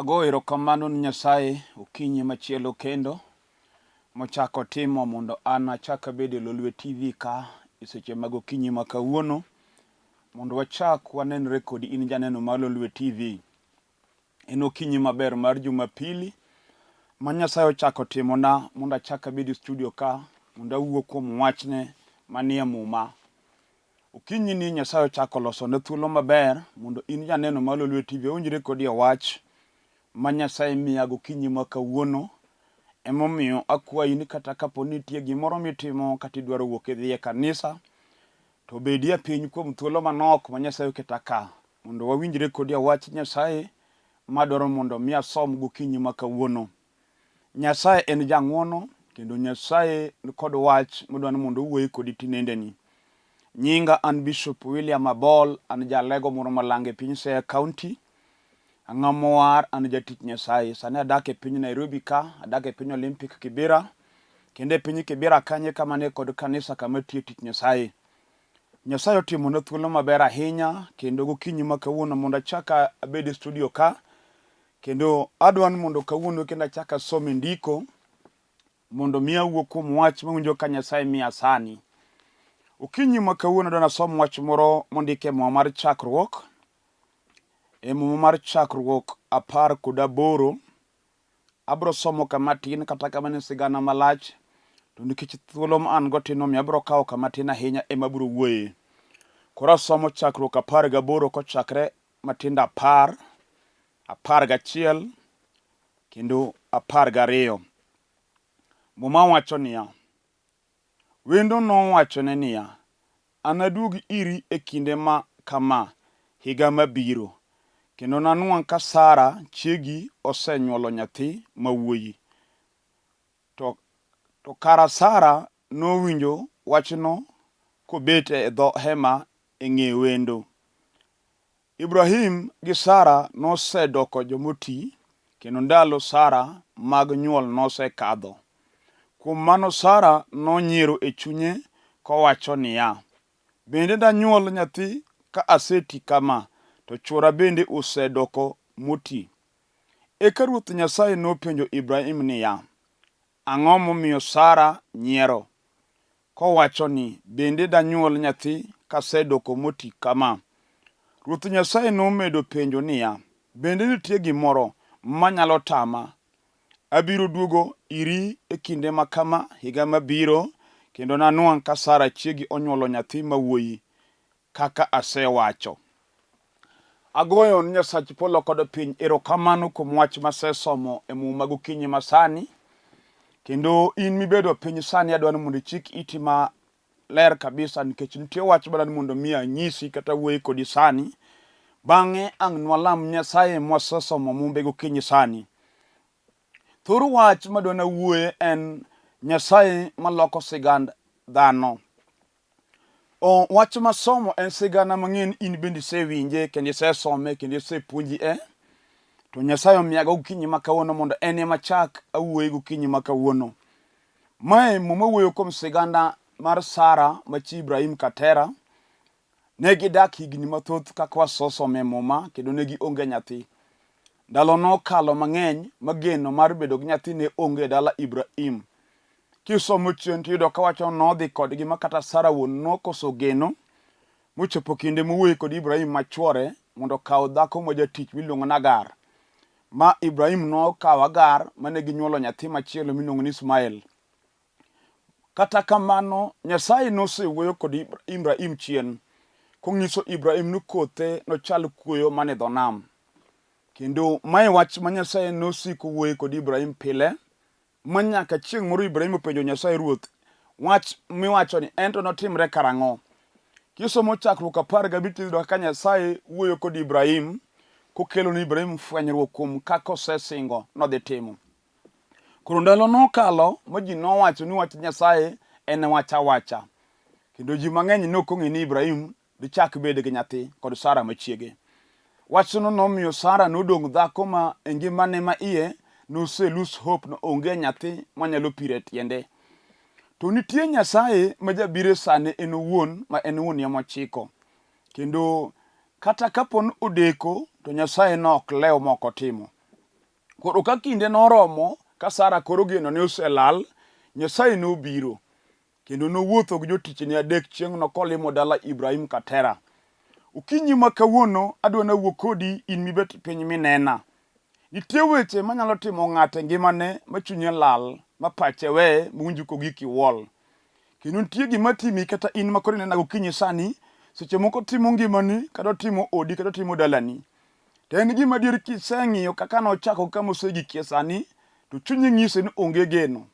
Ago erokamano ni Nyasaye okinyi machielo kendo mochako timo mondo an achak abede Lolwe TV ka seche mag okinyi ma kawuono mondo wachak wanenre kod in janeno mar Lolwe TV. En okinyi maber mar Jumapili ma Nyasaye ochako timona mondo achak abede studio ka mondo awuo kuom wachne manie muma. Okinyi ni Nyasaye ochako loso ne thuolo maber mondo in janeno mar Lolwe TV onjre kodi wach ma Nyasaye miya gokinyi ma kawuono. Emomiyo akwayi ni kata kapo nitie gimoro mitimo kata idwaro wuok idhi e kanisa to bedie piny kuom thuolo manok ma Nyasaye oketa ka mondo wawinjre kodi wach Nyasaye madwaro mondo mi asom gokinyi ma kawuono. Nyasaye en jang'wono kendo Nyasaye ni kod wach modwaro mondo owuoye kodi tinendeni. Nyinga an Bishop William Abol, an jalego moro malange piny Siaya County. Ang'amowar an jatich Nyasaye. Sani adak e piny Nairobi ka, adak e piny Olympic Kibera. Kendo e piny Kibera kanye kamane kod kanisa kama tiyo tich Nyasaye. Nyasaye otimo na thuolo maber ahinya kendo gokinyi ma kawuono mondo achaka abed e studio ka. Kendo adwan mondo kawuono kendo achaka asome ndiko mondo miya wuo kuom wach mawinjo ka Nyasaye miya sani. Okinyi ma kawuono adwa nasom wach moro mondike muma mar Chakruok. E muma mar Chakruok 18 abro somo kamatin kata kamane sigana malach to nikech thuolo ma an go tin omiyo abro kawo kamatin ahinya ema biro wuoye. Koro somo Chakruok 18 kochakre matindo 10, 11 kendo 12. Muma wacho niya: Wendono wachone niya, Anaduog iri e kinde ma kama, higa mabiro. Kendo nanwang ka Sara chiegi osenywolo nyathi mawuowi. To kara Sara nowinjo wachno kobet e dho hema e ng'e wendo. Ibrahim gi Sara nosedoko moti kendo ndalo Sara mag nywol nosekadho. Kuom mano Sara nonyiero e chunye kowacho niya, bende danywol nyathi ka aseti kama, to chwora bende osedoko moti. Eka Ruoth Nyasaye nopenjo Ibrahim niya, ang'o momiyo Sara nyiero? Kowacho ni, bende danywol nyathi kasedoko moti kama. Ruoth Nyasaye nomedo penjo niya, bende nitie gimoro manyalo tama? Abiro duogo iri e kinde ma kama higa mabiro, kendo nanwang ka Sara chiegi onywolo nyathi mawuowi kaka asewacho. Agoyo ni Nyasach polo kod piny erokamano kuom wach masesomo e muma gokinyi masani. Kendo in mibedo piny sani adwaro mondo chik iti ma ler kabisa nikech nitie wach madwaro mondo miya nyisi kata wuoyi kodi sani. Bang'e ang' nwalam Nyasaye mwasesomo mumbe gokinyi sani. Thor wach madwaro wuoye en Nyasaye maloko sigand dhano. Wach masomo en sigana mang'en in bende isewinje kendo isesome kendo isepuonji to Nyasaye omiyago gokinyi ma kawuono mondo en ema chak awuoye gokinyi ma kawuono. Mae muma wuoyo kuom siganda mar Sara ma chi Ibrahim katera. Ne gidak higni mathoth kaka wasosome muma kendo ne gionge nyathi. Ndalo nokalo mang'eny mageno mar bedo gi nyathi ne onge dala Ibrahim. Kisomo chien tiyudo kawacho nodhi kodgi makata Sara wuon nokoso geno mochopo kinde mowuoye kod Ibrahim machwore mondo kaw dhako ma jatich miluongo ni Agar. Ma Ibrahim nokawo Agar mane ginywolo nyathi machielo miluongo ni Ishmael. Kata kamano Nyasaye nosewuoyo kod Ibrahim chien kong'iso Ibrahim ni kothe nochal kuoyo mane dho nam. Kendo mae wach ma Nyasaye nosiko wuoye kod Ibrahim pile. Manyaka chieng' moro Ibrahim openjo Nyasaye Ruoth, wach miwacho ni ento notimre karang'o. Kisomo Chakruok 15 yudo kaka Nyasaye wuoyo kod Ibrahim kokelo ni Ibrahim fwenyruok kuom kaka osesingo nodhi timo. Koro ndalo nokalo ma ji nowacho ni wach Nyasaye en wach awacha. Kendo ji mang'eny nokong'e ni Ibrahim dichak bed gi nyathi kod Sara machiege. Wachno nomiyo Sara nodong' dhako ma e ngimane ma iye noselus hope no onge nyathi manyalo pire tiende. To nitie Nyasaye ma jabire sane en owuon ma en owuon ema ochiko. Kendo kata kapon odeko to Nyasaye nok lew moko timo. Koro ka kinde noromo ka Sara koro geno ne oselal, Nyasaye nobiro kendo nowuotho gi jotichne adek chieng'no kolimo dala Ibrahim Katera. Okinyi ma kawuono adwa nawuo kodi in mibet piny minena. Nitie weche manyalo timo ng'ate ngimane machunye lal, ma pache we mwinjo kogi kiwol. Kendo nitie gima timi kata in makoro inena gokinyi sani, seche moko timo ngimani, kata timo odi, kata timo dalani. To en gima dier kiseng'iyo kaka nochako kama osegikie sani, to chunyi ng'ise ni onge geno.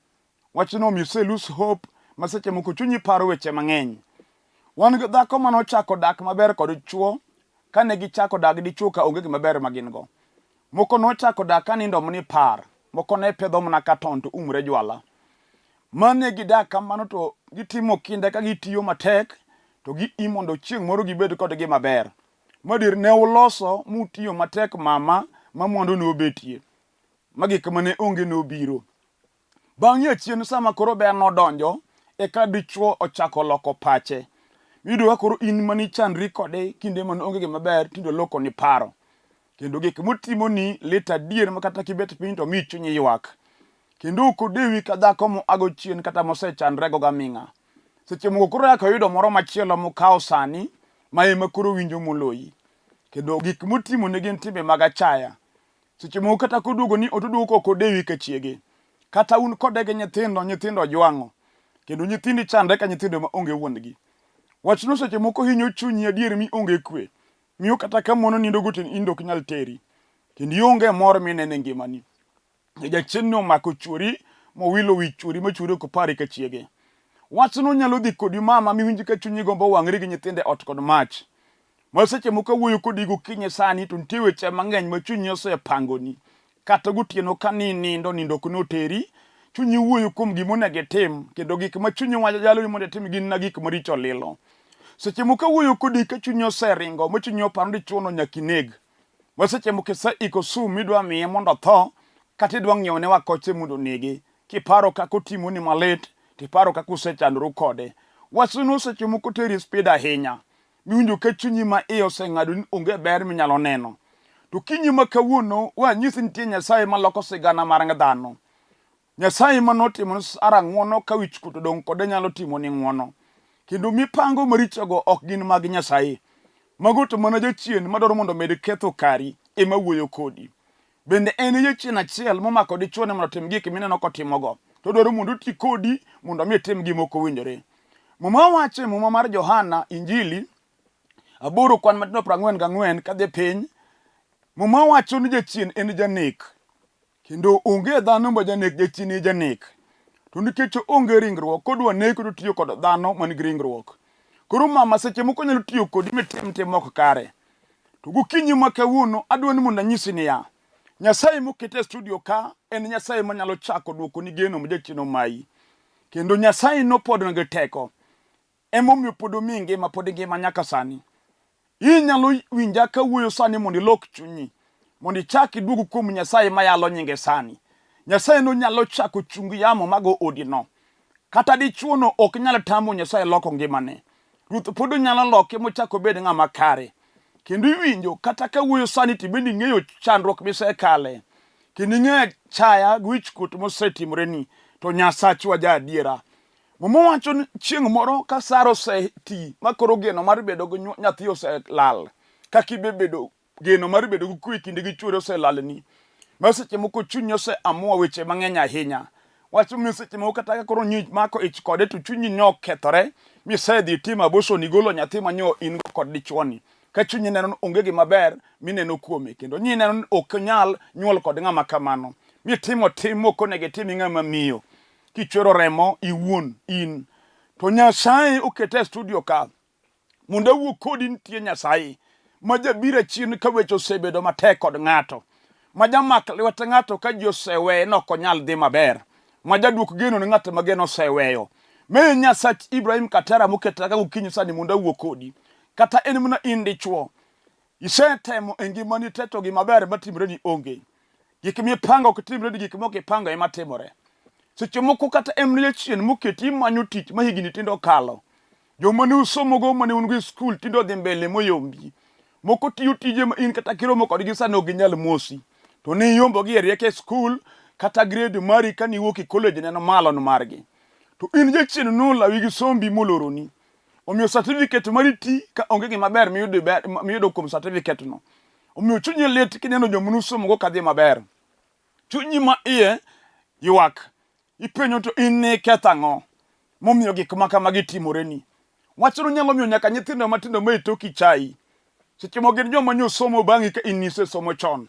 Wachno omiyo iselose hope, ma seche moko chunyi paro weche mang'eny. Wan gi dhako manochako dak maber kod chuo, kane gichako dak dichuo ka onge gima ber magin go. Moko nochako dak ka nindo mni par, moko ne pedho mana katon to umre jwala. Mane gidak kamano to gitimo kinde ka gitiyo matek, to mondo chieng' moro gibed kod gima ber. Madir ne uloso mutiyo matek mama ma mwandu ne obetie. Magi kama ne onge nobiro. Bang'e achien sama koro ber nodonjo, eka dichuo ochako loko pache. Yudo ka koro in mani chandri kode kinde man onge gima ber tindo loko ni paro. Kendo gik mutimo ni lit adier makata kibet piny to mi chunyi ywak. Kendo kodewi ka dhako mo ago chien kata mosechandre go gaming'a. Seche moko koro yako yudo moro machielo mokao sani, ma ema koro winjo moloyi. Kendo gik mutimo ne gin timbe mag achaya. Seche moko kata koduogo ni otoduogo kodewi ka chiege. Kata un kode gi nyithindo jwang'o. Kendo nyithindi chandre ka nyithindo ma onge wuongi. Wachno seche moko hinyo chunyi adier mi onge kwe. Miyo kata ka mono nindo goten indo ok nyal teri. Kendo ionge mor minene ngimani. Jachien no omako chuori, mowilo wi chuori ma chuori ok pari ka chiege. Wachno nyalo dhi kodi mama miwinji ka chunyi gombo wang'ri gi nyithinde ot kod mach. Ma seche moko wuoyo kodi gokinyi sani to nitie weche mang'eny ma chunyi osepangoni. Kata gotieno ka nindo ok noteri, chunyi wuoyo kuom gimonego itim, kendo gik ma chunyi wacho jalo ni mondo itim gin na gik maricho lilo. Seche moko wuoyo kodi ka chunyi oseringo, ma chunyi oparo ni chuono nyaka ineg. Ma seche moko iko sum midwa miye mondo tho, kata idwa ng'iewone wakoche mondo onege. Kiparo kaka otimo ni malit, tiparo kaka usechandru kode. Wachno seche moko teri speed ahinya. Miwinjo ka chunyi ma iye oseng'ado ni onge ber minyalo neno. To kinyi ma kawuono, wanyisi nitie Nyasaye Maloko Sigand mar dhano. Nyasaye manotimo Sara ng'wono ka wich kuto dong' kode nyalo timo ni ng'wono. Kendo mipango marichogo ok gin mag Nyasaye. Mago to mana jachien madwaro mondo med ketho kari ema wuoyo kodi. Bende en jachien achiel momako dichuo ne mondo tim gik mineno kotimogo. To dwaro mondo oti kodi mondo mi tim gimoko winjore. Muma wacho muma mar Johana Injili 8:44 kadhi piny. Muma wacho ni jachien en janek. Kendo onge dhano ma janek, jachien en janek. To nikech onge ringruok, kodwa neko to tiyo kod dhano man gi ringruok. Koro mama seche moko nyalo tiyo kodi mitim mok kare. To gokinyi ma kawuono adwa ni mondo anyisi niya, Nyasaye mokete studio ka en Nyasaye manyalo chako duoko ni geno ma jachien omayi. Kendo Nyasaye no pod nigi teko. Emomiyo pod omi ngima, pod ngima nyaka sani. Inyalo winja ka wuoyo sani mondo ilok chunyi, mondo ichak iduog kuom Nyasaye mayalo nyinge sani. Nyasaye no nyalo chako chung yamo mago odino. Kata dichuono ok nyal tamo Nyasaye loko ngimane. Ruoth pod nyalo loke mochako bed ng'ama kare. Kendo iwinjo kata ka wuoyo sani tibende ing'eyo chandruok misekale. Kendo ing'eyo chaya gi wich kuot mosetimoreni, to Nyasachwa ja adiera. Mama wacho ni chieng' moro ka Sara oseti ma koro geno mar bedo gi nyathi oselal. Kaka ibedo geno mar bedo gi kwe kinde gi chuore oselalni. Ma seche moko chunyi oseamua weche mang'eny ahinya. Wacho mi seche moko kata ka koro nyi mako ich kode to chunyi nyok kethore, misedhi timo abortion igolo nyathi manyo in kod dichuoni. Ka chunyi neno onge gima ber mineno kuome, kendo nyi neno ok nyal nyuol kod ng'ama kamano. Mitimo tim moko onego itim ng'ama miyo. Kichwero remo iwuon in. To Nyasaye okete studio ka mondo awuo kodi nitie Nyasaye ma jabiro chien ka weche osebedo matek kod ng'ato. Ma jamak lwet ng'ato ka ji oseweye no ok onyal dhi maber. Ma jaduok geno ni ng'ato ma geno oseweyo. Me Nyasach Ibrahim Katera moketa ka gokinyi sani mondo awuo kodi. Kata en mana in dichuo. Isetemo e ngimani teto gima ber matimre ni onge. Gik mipango ok timre ni gik moko ipango ema timore. Seche moko kata emne chien moketi manyo tich ma higni tindo kalo. Joma ne usomogo mane un go skul tindo dhi mbele moyombi. Moko tiyo tije ma in kata kiromo kod gi sano ginyal mosi. to ni yombo gi rieke school kata grade mari kani wuok college neno malo no margi to in jachien no lawi gi sombi moloroni omiyo certificate mari ti ka onge gi maber miyudo kuom certificate no omiyo chunyi lit kineno jomunu somo go kadhi maber chunyi ma iye ywak ipenyo to in ne kethango momiyo gik makamagi timoreni wachno nyalo miyo nyaka nyithindo matindo ma itoki chai seche mo gin joma nyo somo bangi ka inise somo chon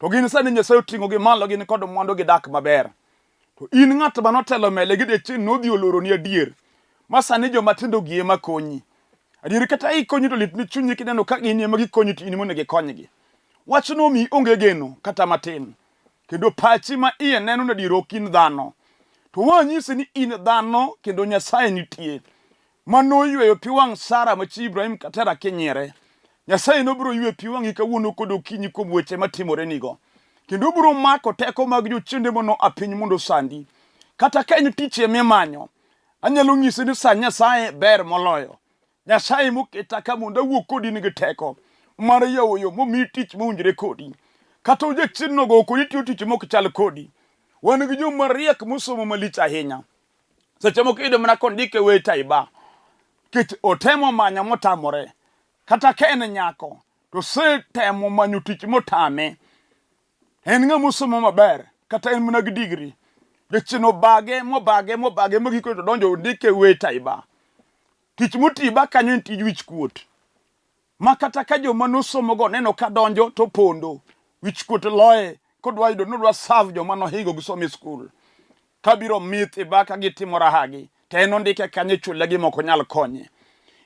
to gin sani Nyasaye oting'o gi malo gin kod mwandu gi dak maber to in ng'at manotelo mele gi dechien nodhi oloroni adier masani joma tindo gi ema konyi adier kata ikonyi to lit ni chunyi kineno ka gin ema gikonyi to in mondo gikonygi wachno mi onge geno kata matin kendo pachi ma iye neno na diro kin dhano to wanyisi ni in dhano kendo Nyasaye nitie mano yweyo pi wang' Sara ma chi Ibrahim katera kenyere Nyasaye no biro ywe pi wang'i kawuono kod okinyi kuom weche matimore nigo kendo biro mako teko mag jochiende mono apiny mondo sandi kata ka en tich emimanyo anyalo nyisi ni sa Nyasaye ber moloyo Nyasaye moketa ka mondo awuo kodi nigi teko mar yawoyo momi tich mowinjore kodi kata ojachien no go kodi tiyo tich mok chal kodi wan gi joma riek mosomo malich ahinya seche moko iyudo mana kondike weta iba kech otemo manya motamore kata ka en nyako to se temo manyo tich motame en ng'a mosomo maber kata en mana gi digri jachien obage magiko to donjo ndike weta iba tich motiba kanyo en tij wich kuot ma kata ka joma nosomo go neno ka donjo to pondo wich kuot loye kodwa yudo nodwa serve joma nohigo gi somo school kabiro mith iba ka gitimo rahagi to en ondike kanyo chule gi moko nyal konye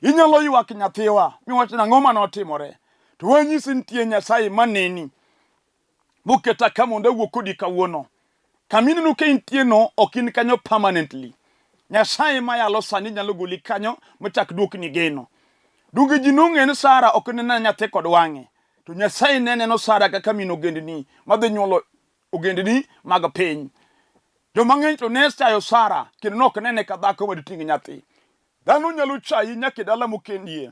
inyalo ywak nyathiwa miwach na ng'oma notimore to wanyisi nitie Nyasaye maneni moketa ka mondo awuo kodi kawuono kamineno ka intie no ok in kanyo permanently Nyasaye mayalo sani nyalo goli kanyo machak duokni geno duge ji nong'e ni Sara ok nena nyathi kod wang'e to Nyasaye ne neno Sara kaka min ogendni madhi nyuolo ogendni mag piny joma ng'eny to ne chayo Sara kendo nok nene ka dhako maditing' nyathi dhano nyalo chayi nyaka dala mokendie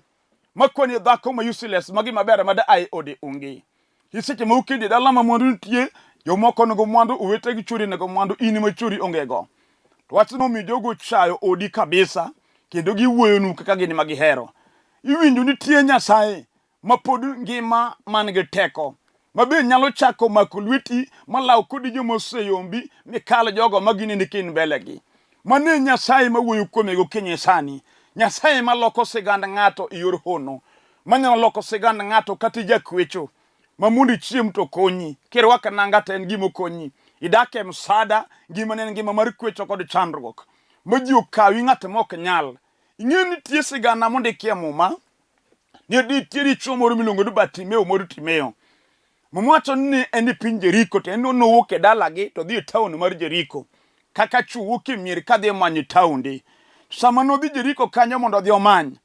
makwani dhako ma useless magi maber mada ai ode onge hiseche ma ukendie dala ma mwandu nitie jomoko nego mwandu owete gi churi nego mwandu in ma churi ongego to wachno mi jogo chayo odi kabisa kendo giwuoyonu kaka gin magihero iwinjo nitie Nyasaye ma pod ngima man gi teko mabe nyalo chako mako lweti malaw kodi jomoseyombi mikal jogo magineni kin belegi mane Nyasaye mawuoyo kuomego kenye sani Nyasaye maloko sigand ng'ato iyor hono manyalo loko sigand ng'ato kata jakwecho mamundi chiem to konyi kirwaka nanga ten gimo konyi idake msada ngima ne ngima mar kwecho kod chandruok maji okawi ng'at mok nyal ing'eni tie sigana mondo ikia muma ni di tieri chuo moro milongo ni Batimeo moro Timeo mumwacho ni eni piny Jeriko to eno nowuok e dalagi to dhi e town mar Jeriko kaka chuo kimier kadhi manyo taunde sama nodhi Jeriko kanyo mondo dhi omany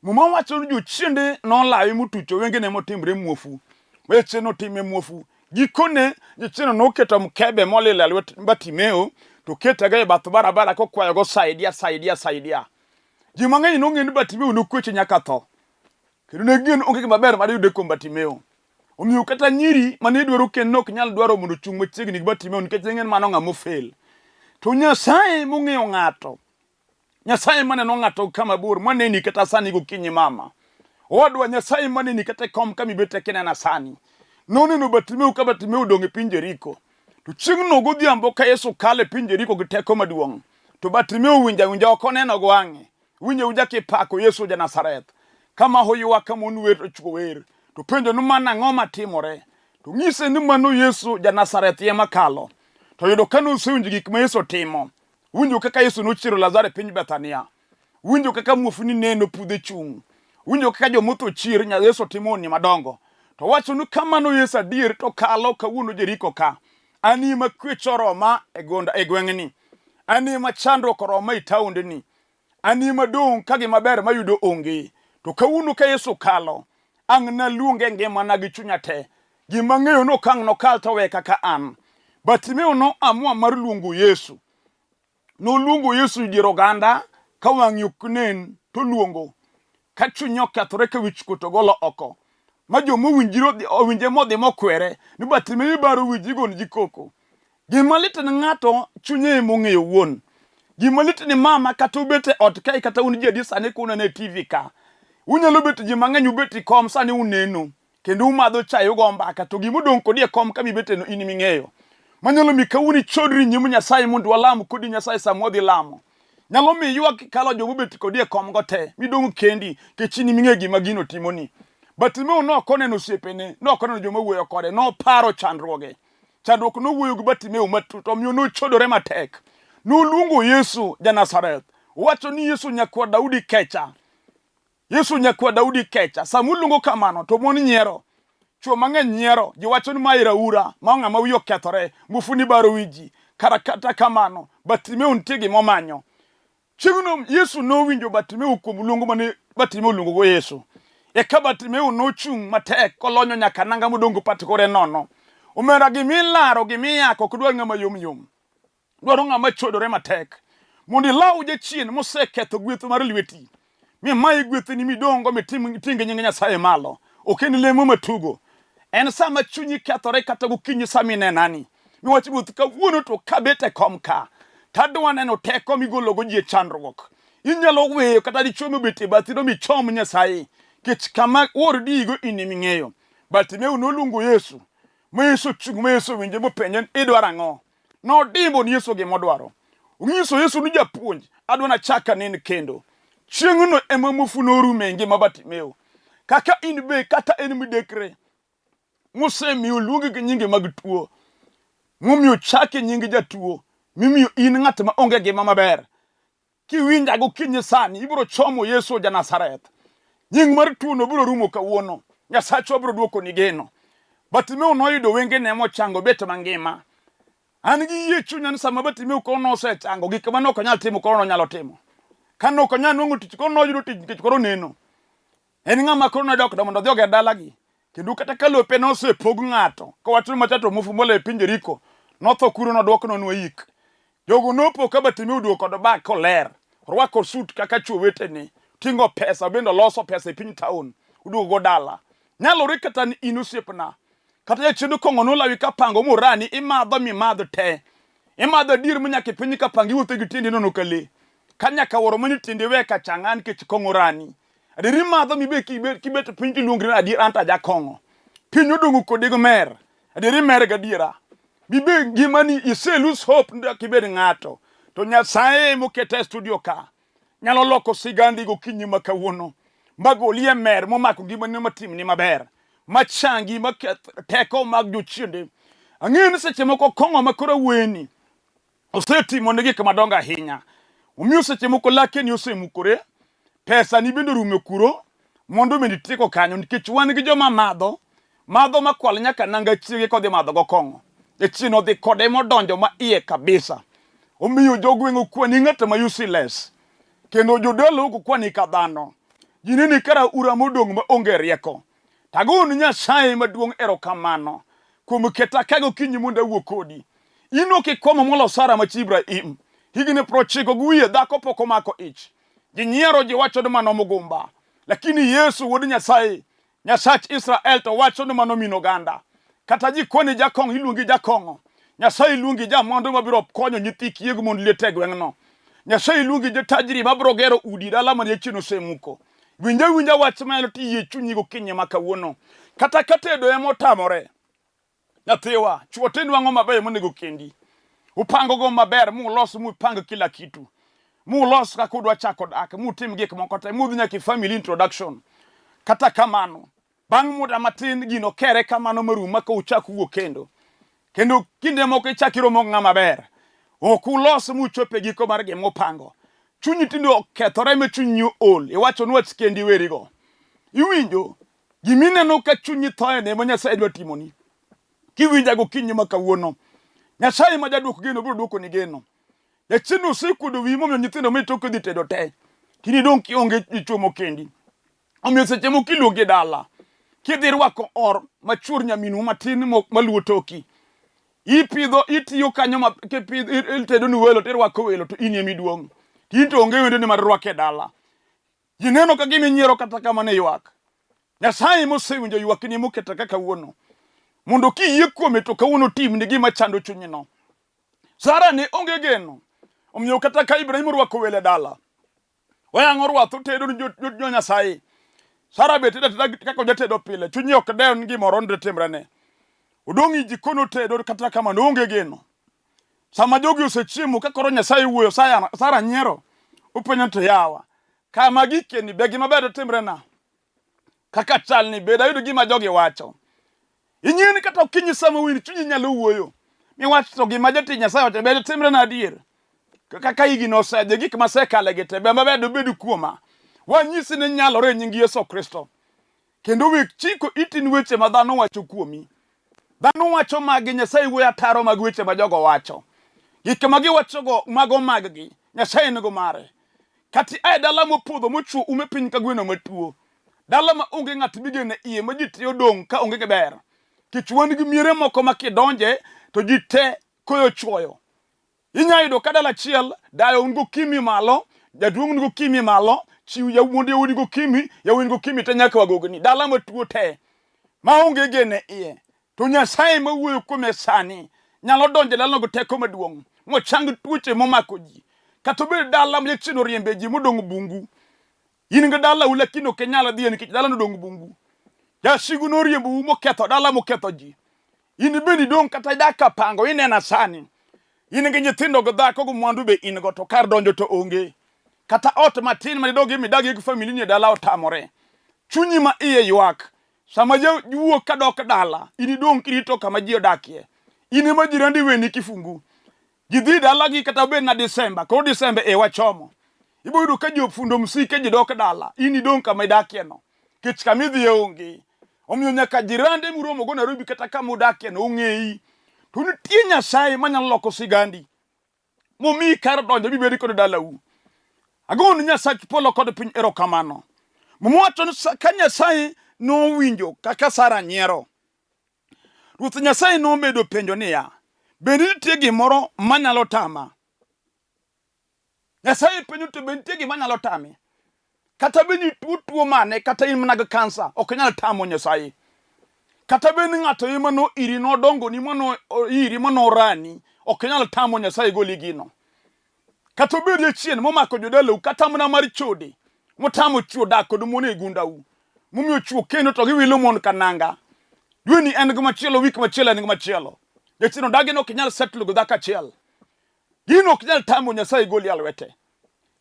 muma wacho ni jochiende nolawe mutucho wengene motimbre muofu weche notime muofu gikone jochiende noketo mkebe molil e lwet Batimeo to ketega e bath barabara kokwayo go saidia ji mang'eny nong'e ni Batimeo nokweche nyaka tho kendo ne gin onge maber mar yude kuom Batimeo omiyo kata nyiri mane dwaro kendo ok nyal dwaro mondo chung machiegni gi Batimeo nikech ng'en mano ng'ama ofel to Nyasaye mong'eyo ng'ato Nyasaye maneno ng'ato kama bor maneni kata sani gokinyi mama owadwa Nyasaye maneni kata kom kama ibete kinena sani noneno Batimeo ka Batimeo dong' e piny Jeriko to chieng' no godhiambo ka Yesu kale piny Jeriko gi teko maduong' to Batimeo winja ok oneno go wang'e winja kipako Yesu ja Nazareth kama hoywa kama onwer to chuo wer to penjo no mana ng'oma timore to ng'ise ni mano Yesu ja Nazareth ema kalo to yudo kano usewinjo gik ma Yesu timo winjo kaka Yesu nochiero Lazaro e piny Bethania winjo kaka muofuni neno pudhe chung winjo kaka jomotho chir Yesu timo ni madongo to wacho ni kamano Yesu adier to kalo kawuono Jeriko ka ani ma kwecho roma e gweng'ni ani ma chandruok roma e taondni ani ma dong' ka gima ber mayudo onge to kawuono ka Yesu kalo ang' na luonge ngimana gi chunya te gima ng'eyo no kang' no kal to we kaka an Batimeo no amua mar luongo Yesu noluongo Yesu dier oganda ka wang'e ok nen to luongo ka chunyo kethore ka wich kuot golo oko ma jomo winjiro owinje modhi mokwere ni Bartimayo baro wiji gon jikoko. Gima lit ni ng'ato chunye mong'eyo wuon. Gima lit ni mama kata ubete ot kai kata un jadi sani kuna ne TV ka. Unyalo bet ji mang'eny ubeti kom sani uneno. Kendo umadho chayo go mbaka to gimodong kodi e kom kami bete no in ming'eyo. Manyalo mi kawuni chodri nyimu Nyasaye mondo walamu kodi Nyasaye samodhi lamo. Nyalo mi yuak kalo jomo beti kodi e kom go te. Midong kendi ke chini ming'e gima gino timoni. Bartimayo no koneno osiepene, no koneno joma wuoyo kode, no paro chandruoge. Chandruok no wuoyo gi Bartimayo matut, omiyo no chodore matek. No luongo Yesu ja Nazareth. Wacho ni Yesu nyakwa Daudi kecha. Yesu nyakwa Daudi kecha. Samu luongo kamano to mon nyiero. Chuo mang'eny nyiero. Ji wacho ni maira ura, ma ng'ama wiyo kethore, mufuni baro wiji. Kata kamano, Bartimayo nitie gima omanyo. Chieng'no Yesu nowinjo Bartimayo kuom luongo mane Bartimayo luongo go Yesu. Eka Bartimayo nochung' matek kolonyo nyaka nanga modongo pat kore nono. Omera gimilaro gimiyako ok dwar ng'ama yom. Dwaro ng'ama chodore matek. Mondo ilaw jachien moseketho gweth mar lweti. Mi mai gwethni midongo mitinge nying Nyasaye malo. Ok en lemo matugo. En sama chunyi kethore kata gokinyi sami nenani. Mi wach ruoth kawuono to kabete kom ka. Tadwa neno teko migolo go ji chandruok. Inyalo weyo kata dichuo mobete bathiro michom Nyasaye. Kech kama wordi go in ming'eyo. Bartimayo noluongo Yesu. Yesu chung, Yesu winje mopenje idwaro ang'o. No dimbo ni Yesu gimodwaro. Unyiso Yesu ni japuonj. Adwa na chaka nen kendo. Chieng'no ema mufuno rume ngima Bartimayo. Kaka in be kata en midekre. Musemiyo luongi gi nyinge mag tuo. Mumiyo chake nyinge jatuo. Mimiyo in ng'at ma onge gima maber. Kiwinja go kinyi sani ibiro chomo Yesu ja Nazareth. Nying mar tuo no biro rumo kawuono. Nyasacho biro duoko ni geno. Bartimayo noyudo wengene mochango bet mangima. An gi yie chunya ni sama Bartimayo kono osechango gik ma nok onyal timo kono nyalo timo. Kano ok onyal nwang'o tich kono noyudo tich nikech koro neno. En ng'ama kono dok mondo odhi oge dalagi. Kendo kata ka lope nosepog ng'ato. Kowacho machato mufu mole e pinje riko. Notho kuro nodwok nonwa yik. Jogo nopo ka Bartimayo duoko do bak koler. Orwako sut kaka chuo wetene. Tingo pesa bendo loso pesa e piny town. Uduogo go dala. Nyalore kata ni in osiepna. Kata ya chendo kongo no lawi ka pango morani imadho mimadho te. Imadho dir manyaka piny ka pangi wuothe gi tindi nono kale. Kanyaka woro mani tindi we ka changan ke kongo rani. Adiri madho mibe kibet piny tiluongri adir anta ja kongo. Piny odongo kodego mer. Adiri mer gadiera. Bibe gimani ise lose hope nda kibed ng'ato. To Nyasaye mokete studio ka. Nyalo loko sigandi go kinyi makawuono. Magolie mer momako gimani matimni maber. Machangi teko mag jochiende. Ang'eni seche moko kongo makora weni. Osetimo ne gik madongo ahinya. Omiyo seche moko lakeni osemukore. Pesa ni bende rume kuro. Mondo mendi tiko kanyo nikech wan gi joma madho. Madho makwal nyaka nanga chiege kodhi madho go kongo. E chino dhi kode modonjo ma iye kabisa. Omiyo jogweng'o kwani ng'at ma useless. Kendo jodolo ko kwani ka dhano. Jineni kara ura modong ma onge rieko. Tagon Nyasaye maduong' erokamano. Kuom keta kago kinyi mondo awuo kodi. Ino kikomo molo Sara machi Ibrahim. Higni 90 guye dhako pok omako ich. Jinyiero ji wacho ni mano mugumba. Lakini Yesu wuod Nyasaye, Nyasach Israel to wacho ni mano min oganda. Kata ji koni jakong iluongi jakongo. Nyasaye iluongi jamondo mabiro konyo nyithi kiego mondo liete e gweng'no. Nyasaye iluongi jatajiri mabiro gero udi dala manie chino semuko. Winja wach maelo ti yie chunyi go kinye makawuono. Kata katedo emo tamore. Nyathiwa, chuo tinwang'o maber monego kendi. Upango go maber, mulos mupang kila kitu. Mulos kaka udwa chako dak, mutim gik moko te, mudhi nyaka family introduction. Kata kamano, bang' muda matin gino kere kamano marum maka uchako wuok kendo. Kendo kinde moko ichako iromo ng'ama maber. Ok ulos muchope giko mar gima upango. Chunyi tindo okethore me chunyi ol. Iwacho nwach kendi werigo. Iwinjo, gimineno ka chunyi thoye ne ma Nyasaye dwa timoni. Kiwinja go kinyi makawuono. Nyasaye ma jaduoko geno biro duoko ni geno. Yachino sikudo wi momiyo nyithindo mitoko dhi tedo te. Kini dong kionge ichomo kendi. Omiyo seche moko iluongi dala. Kidhi rwako or machur nyaminu matin maluwo toki. Ipidho itiyo kanyo itedo ni welo tirwako welo to inie miduong'. Tinto onge wende ni mar rwake dala. Jineno ka gimi nyiero kata kamane ywak. Nyasaye mosewinjo ywakni moketa kaka wuono mondo kiyie kuome to kawuono timni gima chando chunyino. Sara ne onge geno, omiyo kata ka Ibrahim orwako wele dala, oyang'o rwath tedo ni jo Nyasaye. Sara bet kaka ojatedo pile, chunye ok dew gimoro timrene. Odong' i jikon otedo kata kamano onge geno. Sama jogi osechiemo ka koro Nyasaye wuoyo, Sara nyiero, openjo to yawa, kama gikeni be gima ber timrena? Kaka chal ni bed ayudo gima jogi wacho. Inyeni kata okinyi sama win chunyi nyalo wuoyo. Miwach to gima jati Nyasaye wacho bed timrena adier. Kaka higi no osedhi gik masekale gite be mabedo bedu kuoma. Wanyisi ni nyalore nying Yesu Kristo. Kendo wek chiko itin weche ma dhano wacho kuomi. Dhano wacho magi, Nyasaye wuoyo ataro mag weche ma jogo wacho. Gik ma giwachogo mago mag-gi, Nyasaye nigo mare. Kati ai dala mopudho mochuo ume piny ka gweno matuo. Dala ma onge ng'at migene iye ma ji tiyo dong' ka onge ber. Kichwan gi miere moko ma kidonje to ji te koyo chuoyo. Inyayudo ka dala chiel, dayo ungo kimi malo, jaduong' nigo kimi malo, chiw yawuonde udi go kimi, yawuonde go kimi te nyaka wagogni. Dala matuo te, ma onge gene iye. To Nyasaye ma wuoyo kuome sani, nyalo donje dala go teko maduong', mochang tuoche momako ji. Kata bed dala ma chino riembe ji modong' bungu. In ga dala ula kino kenyala dhiye nikech dala nodong' bungu. Jasigu no riembo moketho dala moketho ji. In bende dong' kata daka pango inena sani. In ga nyithindo go dhako go mwandu be in go to kar donjo to onge. Kata ot matin ma dogi midagi gi famili ni dala otamore. Chunyi ma iye ywak. Sama wuok ka dok dala, in dong' kirito kama ji odakie. In ma jirandi weni kifungu. Gidhi dala gi kata ben na Desemba, ko Desemba wachomo. Ibo yudo ka jofundo msike ji dok dala, in dong' kama idakie no. Kech kama idhi onge. Omiyo nyaka jirande muromo go Nairobi kata kama udakie no ong'eyi. To nitie Nyasaye manyalo loko sigandi. Momi kar donjo bibedi kod dalau. Agon Nyasaye polo kod piny erokamano. Mwacho ka Nyasaye nowinjo kaka Sara nyiero. Ruoth Nyasaye nomedo penjo niya, bende nitie gimoro manyalo tama? Nyasaye penjo to bende nitie gima nyalo tame? Kata bende tuo mane, kata in mana gi kansa, ok nyal tamo Nyasaye. Kata bende ng'ato ema no iri no dongo ni mano iri mano rani, ok nyal tamo Nyasaye goli gino. Kata bende chien momako jodalo kata mana mar chode, motamo chuo dak kod mon e gundau. Mumio chuo kendo to giwilo mon kananga. Dweni en gima chielo, wik machielo en gima chielo. Jachino dagi no kinyal settle go dhaka chiel. Gino kinyal tamo Nyasaye goli alwete.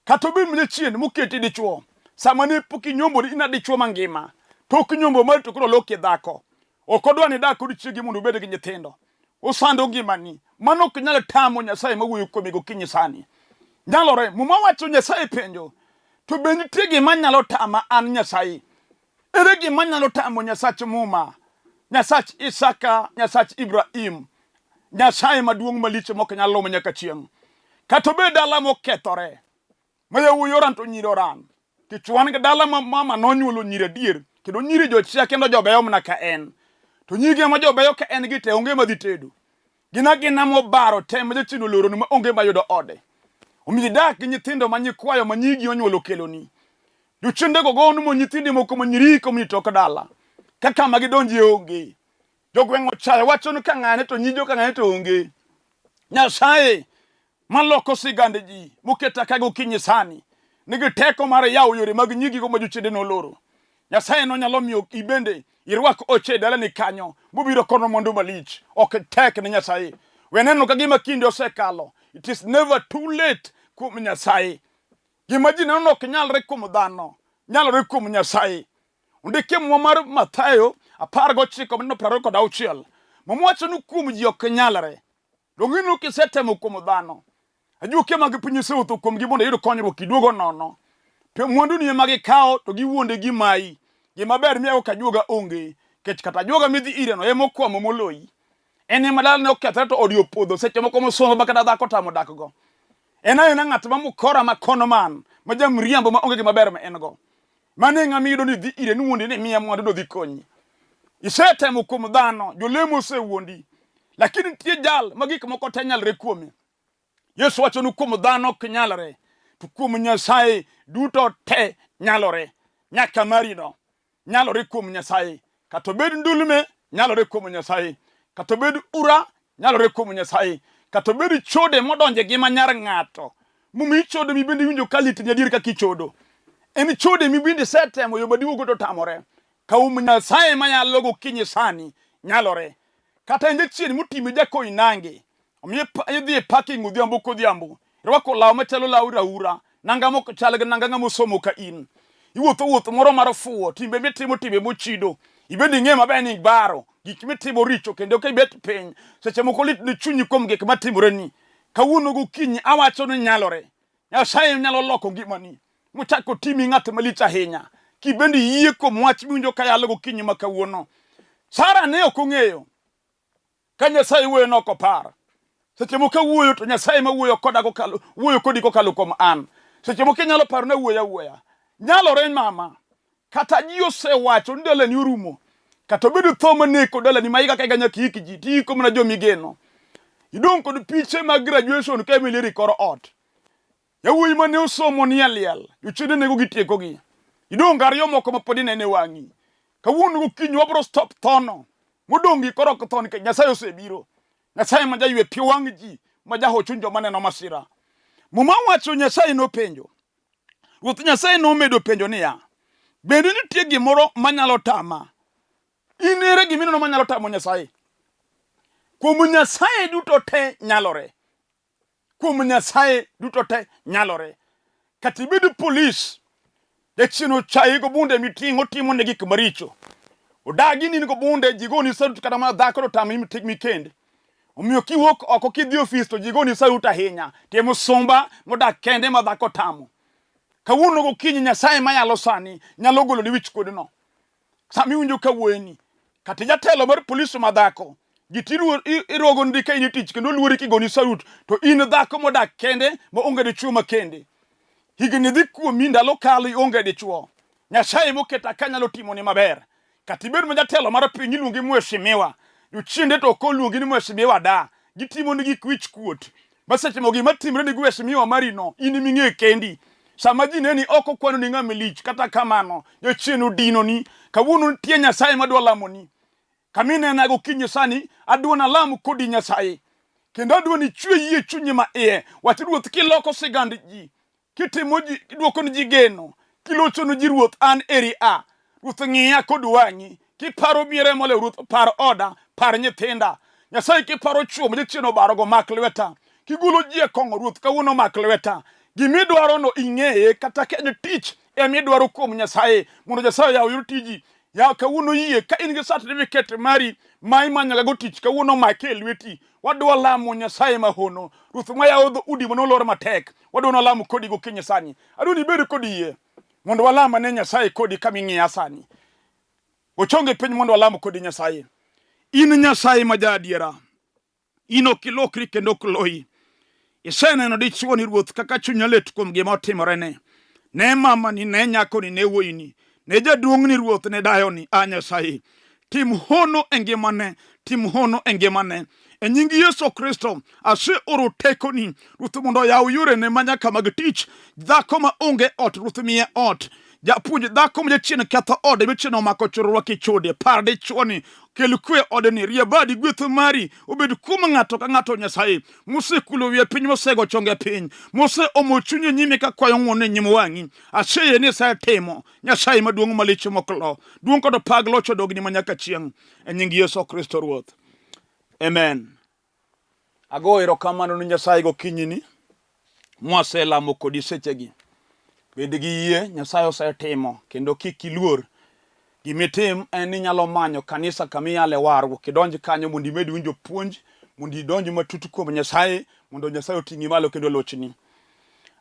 Kata bende mne chien muketi dichuo. Sama ne poki nyombo ina dichuo mangima. Tok nyombo mar to koro loki dhako. Okodwa ni dhako dichiegi mondo bede gi nyithindo. Osando ngimani. Mano kinyal tamo Nyasaye mawuoyo kuome gokinyi sani. Nyalore, muma wacho Nyasaye penjo. To bende nitie gima nyalo tama an Nyasaye. Ere gima nyalo tamo Nyasach muma, Nyasach Isaka, Nyasach Ibrahim, Nyasaye maduong' malich mok nyalo lomo nyaka chieng'. Kata bed dala mokethore, ma yawuoyi oran to nyiri oran. Kichwan ga dala ma mama nonyuolo nyiri adier, kendo nyiri jochia kendo jobeyo mana ka en. To nyige ma jobeyo ka en gite onge madhi tedo. Gina mobaro te ma jachino loro ni ma onge mayudo ode. Omiyi dak gi nyithindo ma nyikwayo ma nyigi onyuolo keloni. Jochende go gonu mo nyithindi moko ma nyiriko mitok dala. Kaka ma gidonji onge. Jogweng'o chayo wacho ni ka ng'ane to nyijo ka ng'ane to onge. Nyasaye maloko sigand ji moketa ka gokinyi sani. Nigi teko mar yawo yore mag nyigi go ma jochende noloro. Nyasaye no nyalo miyo ibende irwak oche dala ni kanyo. Mubiro kono mondo malich. Ok tek ni Nyasaye. Weneno ka gima kinde osekalo. It is never too late kuom Nyasaye. Gima ji neno ok nyalre kuom dhano, nyalre kuom Nyasaye. Ondike mo mar Mathayo 19:26. Momwacho ni kuom ji ok nyalre. Dongino kisetemo kuom dhano. Ajuke mag piny sewuotho kuom gi mondo yud konyruok kiduogo nono. To mwandu ni ema gikawo to giwuonde gimai. Gima ber miyago ka juoga onge. Kech kata juoga midhi ire no emo kwamo moloyi. Ene madal ne okethre to odi opodho seche moko mosomo bakata dhako tamo dakgo. Ena ng'at ma mukora ma kono man, ma jamriambo ma onge gima ber ma en go. Mane ng'ami yudo ni dhi ire ni wuonde ni miya mwandu do dhi konyi. Isetemo kuom dhano, jolemo osewuondi. Lakini nitie jal ma gik moko te nyalre kuome. Yesu wacho ni kuom dhano ok nyalre, to kuom Nyasaye duto te nyalore. Nyaka marino. nyalore kuom Nyasaye. Kata obed ndulme nyalore kuom Nyasaye. Kata obed ura nyalore kuom Nyasaye. Kata obed chode modonje gi manyar ng'ato. Mumi chode mi bende winjo kalit nyadier kaka ichodo. En chode mi bende setemo yo maduogo to tamore. Kaum Nyasaye manyalo gokinyi sani nyalore. Kata ende chien mutime jako inange. Omiye idhi e parking odhiambo kodhiambo. Irwako law machalo law raura. Nanga moko chal gi nanga ng'amo somo ka in. Iwuotho moro mar fuwo. Timbe mitimo timbe mochido. Ibende ng'e maber ni baro. Gik mitimo richo kendo ka ibet piny. Seche moko lit ni chunyi kuom gik matimore ni. Kawuono gokinyi awacho ni nyalore. Nyasaye nyalo loko ngimani. Mochako timi ng'at malich ahinya. Kibende yie kuom wach miwinjo ka yalo gokinyi ma kawuono. Sara ne ok ong'eyo ka Nyasaye wuoyo no kopar. Seche moko wuoyo to Nyasaye ma wuoyo koda kokalo, wuoyo kodi kokalo kuom an. Seche moko nyalo paro na wuoya. Nyalore mama. Kata ji osewacho ni dalani orumo. Kata obedo tho maneko dalani ma higa ka higa nyaka hik ji. Ti kuom na jomigeno. Idong kod piche mag graduation ka emileri kor ot. Yawuoyi mane osomo ni aliel. Jochede nego gitieko gi. Idong ariyo moko ma pod inene wang'i. Kawuono gokinyi wabro stop thono. Modongi koro ok thon ke Nyasaye osebiro. Nyasaye ma jaywe pi wang' ji ma jahochun joma neno masira. Muma wacho Nyasaye nopenjo. Ruoth Nyasaye nomedo penjo niya. Bende nitie gimoro manyalo tama. In ere gimino manyalo tamo Nyasaye. Kuom Nyasaye duto te nyalore. Kuom Nyasaye duto te nyalore. Kata ibed polis. Dechino chaye go bunde mitingo timo ne gik maricho. Odagi ni go bunde jigoni sarut kata ma dhako to tamo mikende. Omiyo kiwuok oko kidhi ofis to jigoni sarut ahinya. Temo somba modak kende ma dhako tamo. Kawuono gokinyi Nyasaye mayalo sani nyalo golo ni wich kodno. Sami winjo kawuoyeni. Kata jatelo mar polis ma dhako. Gitiru irogo ndika ini tich kendo luori kigoni sarut to in dhako modak kende ma onge dichuo makende. Higni dhi kuomi ndalo kalo ionge dichuo. Nyasaye moketa kanyalo timo ni maber. Kata ibed ma jatelo mar piny iluongi mheshimiwa. Jochiende to koluongi ni mheshimiwa da. Gitimo ni gik wich kuot. Maseche mo gima timre ni mheshimiwa mari no in ming'e kendi. Sama ji neni oko kwano ni ng'ama lich kata kamano jochieno dino ni kawuono nitie Nyasaye madwa lamoni. Kamine na gokinyi sani adwa na lamu kodi Nyasaye. Kendo adwa ni chwe yie chunye ma iye. Wach ruoth kiloko sigand ji. Kitimo ji duoko ni ji geno. Kilocho no ji ruoth an eri a. Ruoth ng'iya kod wang'i. Kiparo miere mole ruoth par oda, par nyithinda. Nyasaye kiparo chuo ma jochieno barogo mak lweta. Kigulo ji e kong'o ruoth kawuono mak lweta. Gimidwaro no ing'eye kata kene tich emidwaro kuom Nyasaye. Mondo Nyasaye yaw yor tiji. Ya kawuono yie ka in gi certificate mari ma imanyaga go tich kawuono make lweti. Wadwa lamo Nyasaye mahono. Ruoth ma yawo dho udi manolor matek. Wadwa na lamo kodi gokinyi sani. Adwa ni bed kodi yie. Mondo walama ne Nyasaye kodi kaming'iya sani. Ochonge piny mondo walamo kodi Nyasaye. In Nyasaye ma jaadiera. In ok ilokri kendo ok loyi. Iseneno dichuo ni ruoth kaka chunya lit kuom gima otimorene. Ne mama ni, ne nyako ni, ne wuoyi ni. Ne jaduong' ni ruoth, ne dayo ni, Nyasaye. Tim hono e ngimane. Tim hono e ngimane. E nying Yesu Kristo ase oro teko ni ruoth mondo yaw yore ne manyaka mag tich. Dhako ma onge ot ruoth miye ot. Japuonj dhako ma jachien ketho ode michino mako chorwa kichode. Par dichuo ni kel kwe ode ni. Riebadi Gweth mari obed kuom ng'ato ka ng'ato Nyasaye. Mosekulo wiye piny mosego chonge piny. Mose omo chunye nyime ka kwayo ng'wono e nyim wang'i. Aseye ni sa timo. Nyasaye maduong' malich moklo. Duong' kod pag locho dogni manyaka chieng'. E nying Yesu Kristo ruoth. Amen. Ago erokamano ni Nyasaye gokinyi ni. Mwaselamo kodi sechegi. Bed gi yie Nyasaye osetimo kendo kik iluor. Gimitim en ni nyalo manyo kanisa kamiyale wargo kidonj kanyo mondo imed winjo puonj, mondo idonj matut kuom Nyasaye, mondo Nyasaye oting'i malo kendo lochni.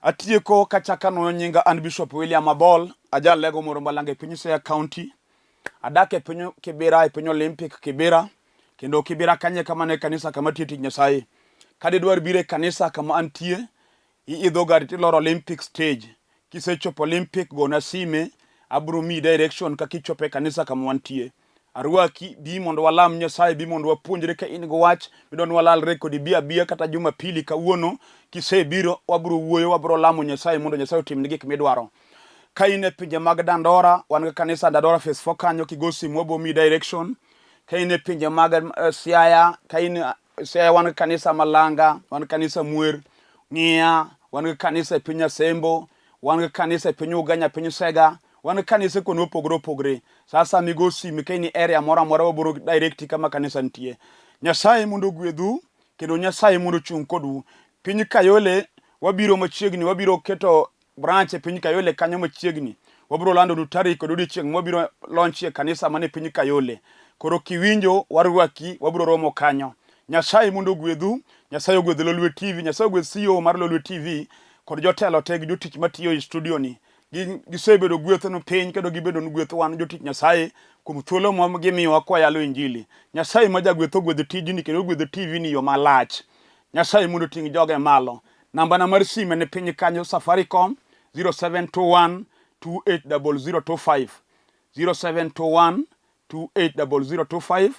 Atieko kachakano nyinga an Bishop William Abol, ajalego moro mbalange piny Siaya County. Adake piny Kibera, piny Olympic Kibera, kendo Kibera kanye kamane kanisa kama tieti Nyasaye. Kade dwar bire kanisa kama antie, iidho gari tiloro Olympic stage. Kisechopo Olympic gona sime, abro mi direction kakichope kanisa kama wantie. Arwaki bi mondo walam Nyasaye, bi mondo wapuonjre ka in go wach, midon walal rekodi bia kata Jumapili kawuono. Kisebiro wabro wuoyo, wabro lamo Nyasaye mondo Nyasaye otimne gik midwaro. Ka in e pinje mag Dandora, wan gi kanisa Dandora Phase 4 kanyo, kigo simu wabo mi direction. Ka in e pinje mag Siaya, ka in Siaya wan gi kanisa Malanga, wan gi kanisa Muer, Ng'iya, wan gi kanisa e piny Asembo, wan gi kanisa e piny Uganya, piny Sega, wan gi kanisa kuonde mopogore opogore. Sasa migo simu ka in e area moro amora wabiro direct kama kanisa nitie. Nyasaye mondo gwedhu, kendo Nyasaye mondo chung kodu. Piny Kayole wabiro machiegni, wabiro keto branch e piny Kayole kanyo machiegni. Wabiro lando nu tarik kod odiochieng' wabiro launch e kanisa mane piny Kayole. Koro kiwinjo warwaki, wabiro romo kanyo. Nyasaye mondo gwedhu, Nyasaye ogwedh Lolwe TV, Nyasaye ogwedh CEO mar Lolwe TV kod jotelo te gi jotich matiyo e studio ni. Gisebedo gwetho no piny kendo gibedo no gwetho wan jotich Nyasaye kuom thuolo ma gimiyowa kwa yalo injili. Nyasaye ma jagwetho ogwedho tijni kendo ogwedho TV ni yo malach. Nyasaye mondo ting' joge malo. Namba na mar simu ne piny kanyo Safaricom 0721 280025, 0721 280025,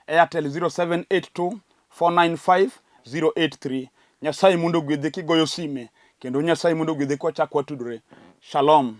Airtel 0782 495 083. Nyasaye mondo gwedhe kigoyo sime, kendo Nyasaye mondo gwedhe kwa chakwa tudore. Shalom.